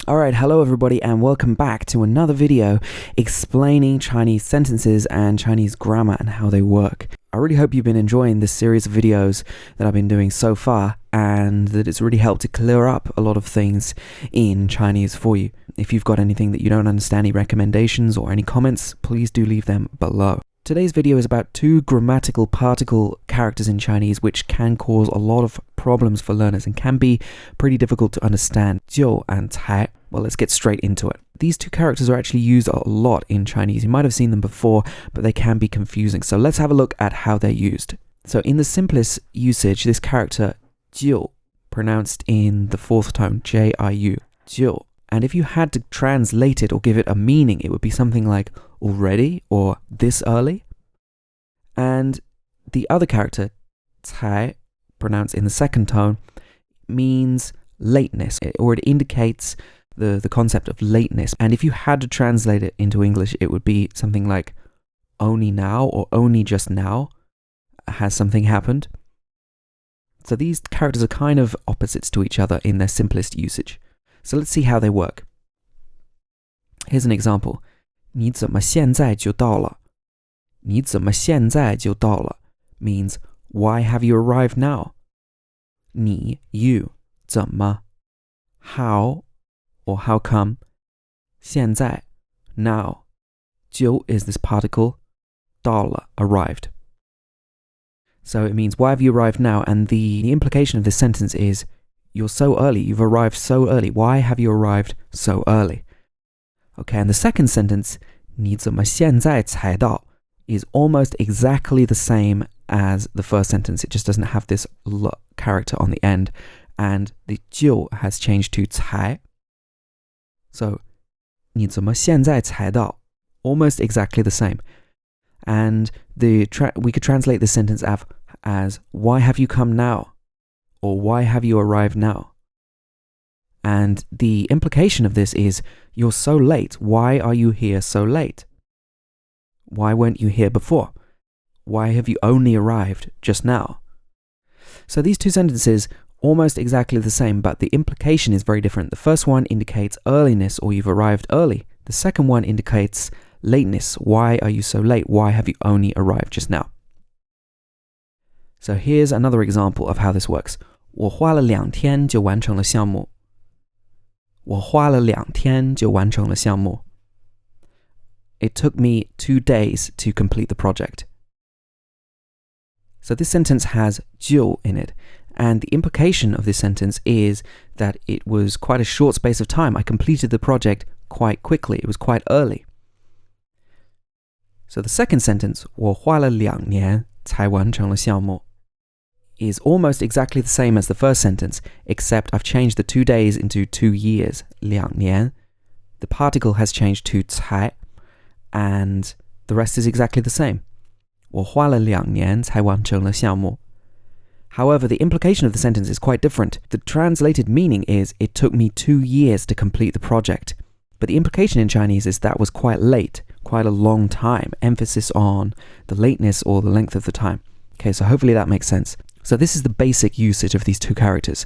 Alright, hello everybody and welcome back to another video explaining Chinese sentences and Chinese grammar and how they work. I really hope you've been enjoying this series of videos that I've been doing so far and that it's really helped to clear up a lot of things in Chinese for you. If you've got anything that you don't understand, any recommendations or any comments, please do leave them below. Today's video is about two grammatical particle characters in Chinese which can cause a lot of problems for learners and can be pretty difficult to understand. 就 and 才. Well, let's get straight into it. These two characters are actually used a lot in Chinese. You might have seen them before, but they can be confusing. So let's have a look at how they're used. So in the simplest usage, this character 就, pronounced in the fourth tone, J-I-U, 就. And if you had to translate it or give it a meaning, it would be something like already or this early. And the other character, 才, pronounced in the second tone, means lateness, or it indicates the concept of lateness. And if you had to translate it into English, it would be something like only now or only just now has something happened. So these characters are kind of opposites to each other in their simplest usage. So let's see how they work. Here's an example. 你怎么现在就到了? 你怎么现在就到了 means why have you arrived now? 你 you 怎么 how or how come 现在 now 就 is this particle 到了 arrived. So it means why have you arrived now, and the implication of this sentence is you're so early, you've arrived so early. Why have you arrived so early? Okay, and the second sentence, 你怎么现在才到 is almost exactly the same as the first sentence. It just doesn't have this l character on the end, and the 就 has changed to 才. So, 你怎么现在才到 almost exactly the same. And we could translate this sentence as why have you come now? Or why have you arrived now? And the implication of this is you're so late. Why are you here so late? Why weren't you here before? Why have you only arrived just now? So these two sentences almost exactly the same, but the implication is very different. The first one indicates earliness, or you've arrived early. The second one indicates lateness. Why are you so late? Why have you only arrived just now? So here's another example of how this works. 我花了2天就完成了项目. 我花了2天就完成了项目. It took me 2 days to complete the project. So this sentence has 就 in it, and the implication of this sentence is that it was quite a short space of time. I completed the project quite quickly. It was quite early. So the second sentence, 我花了2年才完成了项目, is almost exactly the same as the first sentence, except I've changed the 2 days into 2 years, 2年. The particle has changed to 才, and the rest is exactly the same. 我花了2年才完成了项目. However, the implication of the sentence is quite different. The translated meaning is it took me 2 years to complete the project. But the implication in Chinese is that was quite late, quite a long time, emphasis on the lateness or the length of the time. Okay, so hopefully that makes sense. So this is the basic usage of these two characters.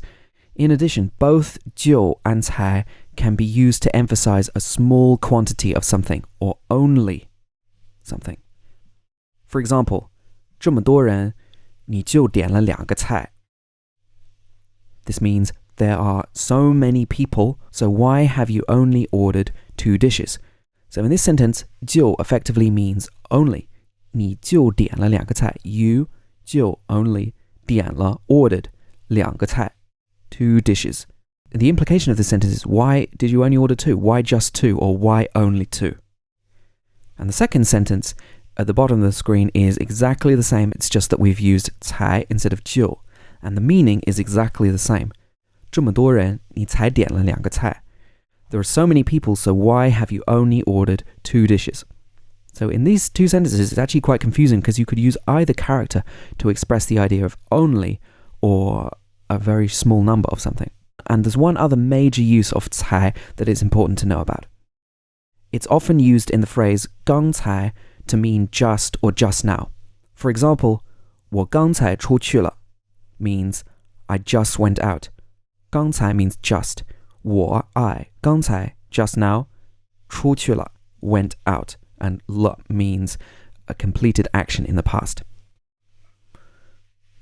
In addition, both 就 and 才 can be used to emphasize a small quantity of something, or only something. For example, 这么多人你就点了2个菜. This means there are so many people, so why have you only ordered 2 dishes? So in this sentence, 就 effectively means only. 你就点了2个菜. You 就 only 点了 ordered 2个菜, 2 dishes. The implication of this sentence is why did you only order 2? Why just 2? Or why only 2? And the second sentence at the bottom of the screen is exactly the same. It's just that we've used 才 instead of 就, and the meaning is exactly the same. 这么多人你才点了2个菜. There are so many people, so why have you only ordered 2 dishes? So in these two sentences, it's actually quite confusing because you could use either character to express the idea of only or a very small number of something. And there's one other major use of 才 that is important to know about. It's often used in the phrase 刚才 to mean just or just now. For example, 我刚才出去了 means I just went out. 刚才 means just. I 刚才 just now 出去了 went out, and 了 means a completed action in the past.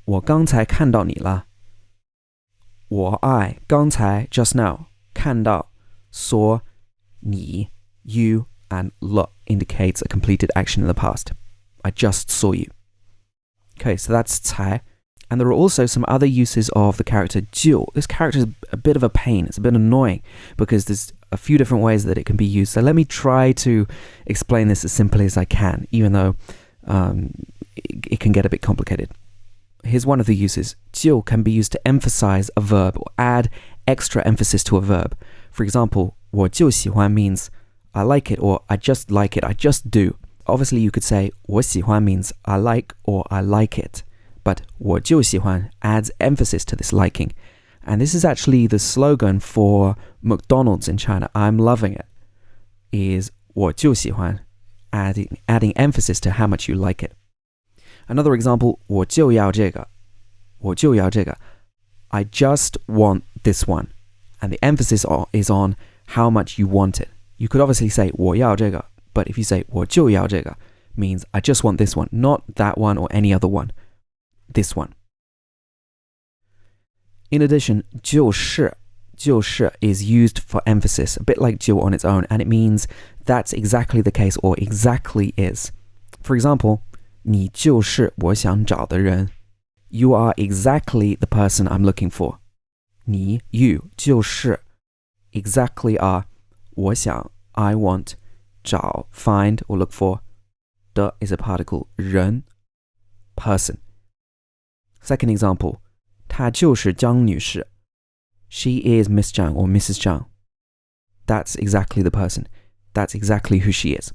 我刚才看到你了。I 刚才 just now 看到 saw 你 you, and 了 indicates a completed action in the past. I just saw you. Okay, so that's 才. And there are also some other uses of the character 就. This character is a bit of a pain. It's a bit annoying because there's a few different ways that it can be used. So let me try to explain this as simply as I can, even though it can get a bit complicated. Here's one of the uses. 就 can be used to emphasize a verb or add extra emphasis to a verb. For example, 我就喜欢 means I like it, or I just like it, I just do. Obviously, you could say 我喜欢 means I like or I like it. But 我就喜欢 adds emphasis to this liking. And this is actually the slogan for McDonald's in China. I'm loving it. Is 我就喜欢 adding emphasis to how much you like it. Another example, 我就要这个. 我就要这个. I just want this one. And the emphasis is on how much you want it. You could obviously say 我要这个, but if you say 我就要这个, means I just want this one, not that one or any other one. This one. In addition, 就是is used for emphasis, a bit like 就 on its own, and it means that's exactly the case or exactly is. For example, 你就是我想找的人. You are exactly the person I'm looking for. 你 you 就是 exactly are 我想 I want 找 find or look for. 的 is a particle 人 person. Second example, 她就是张女士. She is Miss Zhang or Mrs. Zhang. That's exactly the person. That's exactly who she is.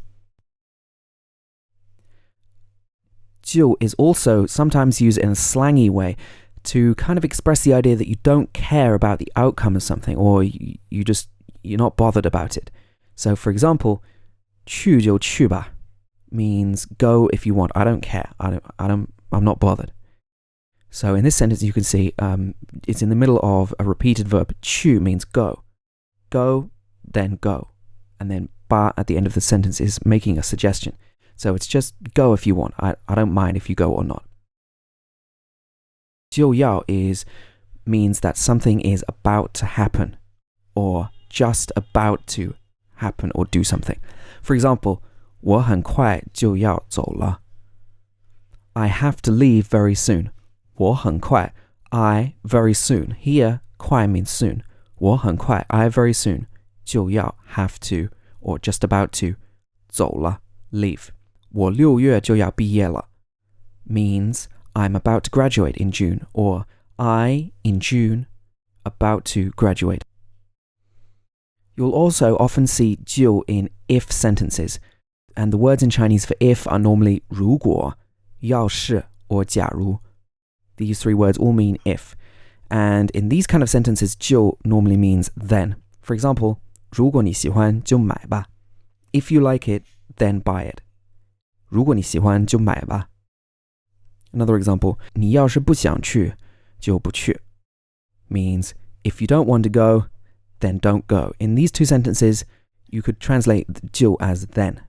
就 is also sometimes used in a slangy way to kind of express the idea that you don't care about the outcome of something, or you're not bothered about it. So for example, 去就去吧 means go if you want. I don't care. I'm not bothered. So in this sentence, you can see it's in the middle of a repeated verb. 去 means go. Go, then go. And then ba at the end of the sentence is making a suggestion. So it's just go if you want. I don't mind if you go or not. 就要 means that something is about to happen or just about to happen or do something. For example, 我很快就要走了. I have to leave very soon. 我很快 I very soon. Here, 快 means soon. 我很快 I very soon. 就要 have to or just about to. 走了 leave. 我6月就要毕业了 means I'm about to graduate in June, or I, in June, about to graduate. You'll also often see 就 in if sentences, and the words in Chinese for if are normally 如果, 要是, or 假如. These three words all mean if. And in these kind of sentences, 就 normally means then. For example, 如果你喜欢就买吧. If you like it, then buy it. 如果你喜欢就买吧. Another example, 你要是不想去就不去 means if you don't want to go, then don't go. In these two sentences, you could translate 就 as then.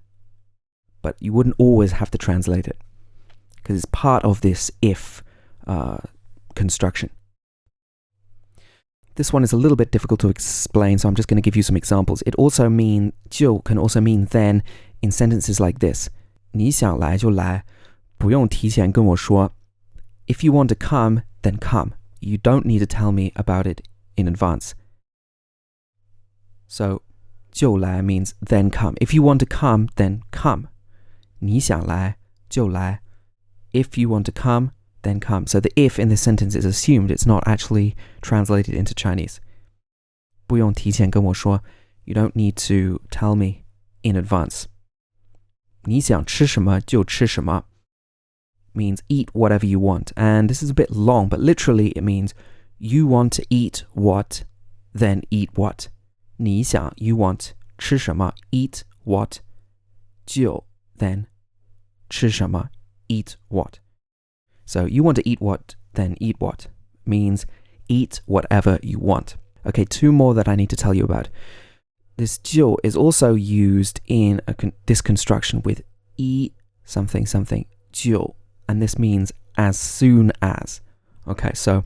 But you wouldn't always have to translate it because it's part of this if construction. This one is a little bit difficult to explain, so I'm just going to give you some examples. It also mean 就 can also mean then in sentences like this. 你想来就来，不用提前跟我说. If you want to come, then come. You don't need to tell me about it in advance. So, 就来 means then come. If you want to come, then come. 你想来就来. If you want to come, then come. So the if in this sentence is assumed. It's not actually translated into Chinese. 不用提前跟我说. You don't need to tell me in advance. 你想吃什么就吃什么 means eat whatever you want. And this is a bit long, but literally it means you want to eat what, then eat what. 你想 you want 吃什么 eat what, 就 then 吃什么 eat what. So you want to eat what, then eat what means eat whatever you want. Okay, two more that I need to tell you about. This 就 is also used in this construction with 一 something something 就, and this means as soon as. Okay, so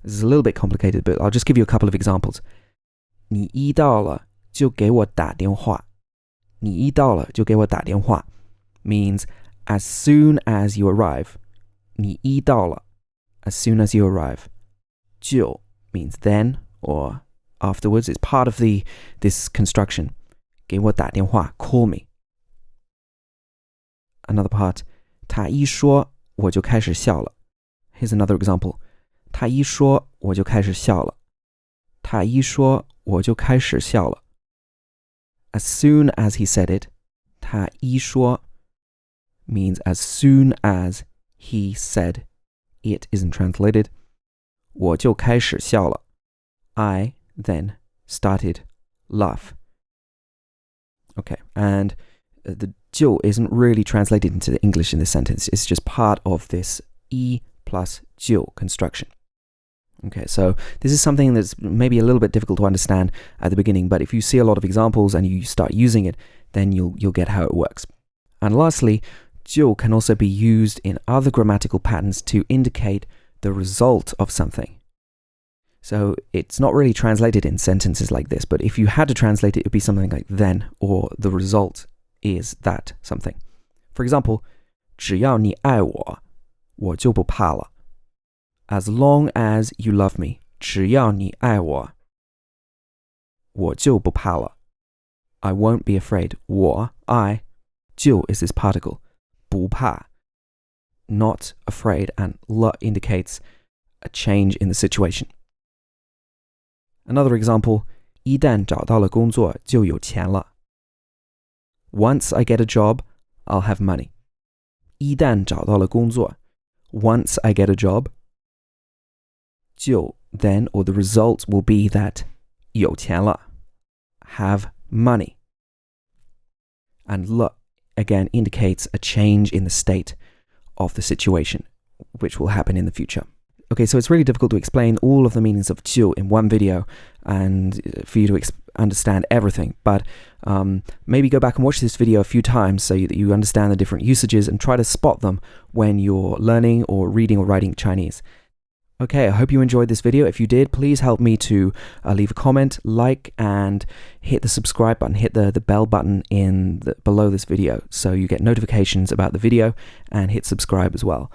this is a little bit complicated, but I'll just give you a couple of examples. 你一到了就给我打电话。你一到了就给我打电话 means as soon as you arrive. 你一到了 as soon as you arrive. 就 means then or afterwards. It's part of this construction. 给我打电话 call me. Another part. 他一说我就开始笑了. Here's another example. 他一说我就开始笑了。他一说我就开始笑了。As soon as he said it, 他一说 means as soon as he said it isn't translated. 我就开始笑了. I then started laugh. Okay, and the 就 isn't really translated into the English in this sentence. It's just part of this 一 plus 就 construction. Okay, so this is something that's maybe a little bit difficult to understand at the beginning, but if you see a lot of examples and you start using it, then you'll get how it works. And lastly, 就 can also be used in other grammatical patterns to indicate the result of something. So it's not really translated in sentences like this, but if you had to translate it, it would be something like then, or the result is that something. For example, 只要你爱我，我就不怕了。As long as you love me, 只要你爱我，我就不怕了。I won't be afraid. 我 I 就 is this particle. 不怕 not afraid, and 了 indicates a change in the situation. Another example, 一旦找到了工作就有钱了。Once I get a job, I'll have money. 一旦找到了工作 once I get a job, 就 then or the result will be that 有钱了 have money. And 了 again indicates a change in the state of the situation, which will happen in the future. Okay, so it's really difficult to explain all of the meanings of 就 in one video and for you to understand everything, but maybe go back and watch this video a few times so that you understand the different usages and try to spot them when you're learning or reading or writing Chinese. Okay, I hope you enjoyed this video. If you did, please help me to leave a comment, like, and hit the subscribe button, hit the bell button below this video so you get notifications about the video, and hit subscribe as well.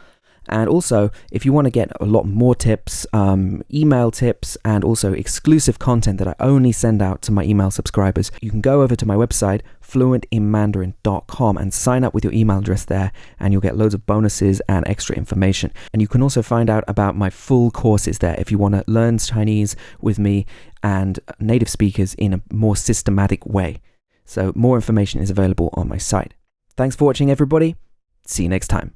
And also, if you want to get a lot more tips, email tips, and also exclusive content that I only send out to my email subscribers, you can go over to my website, fluentinmandarin.com, and sign up with your email address there, and you'll get loads of bonuses and extra information. And you can also find out about my full courses there if you want to learn Chinese with me and native speakers in a more systematic way. So more information is available on my site. Thanks for watching, everybody. See you next time.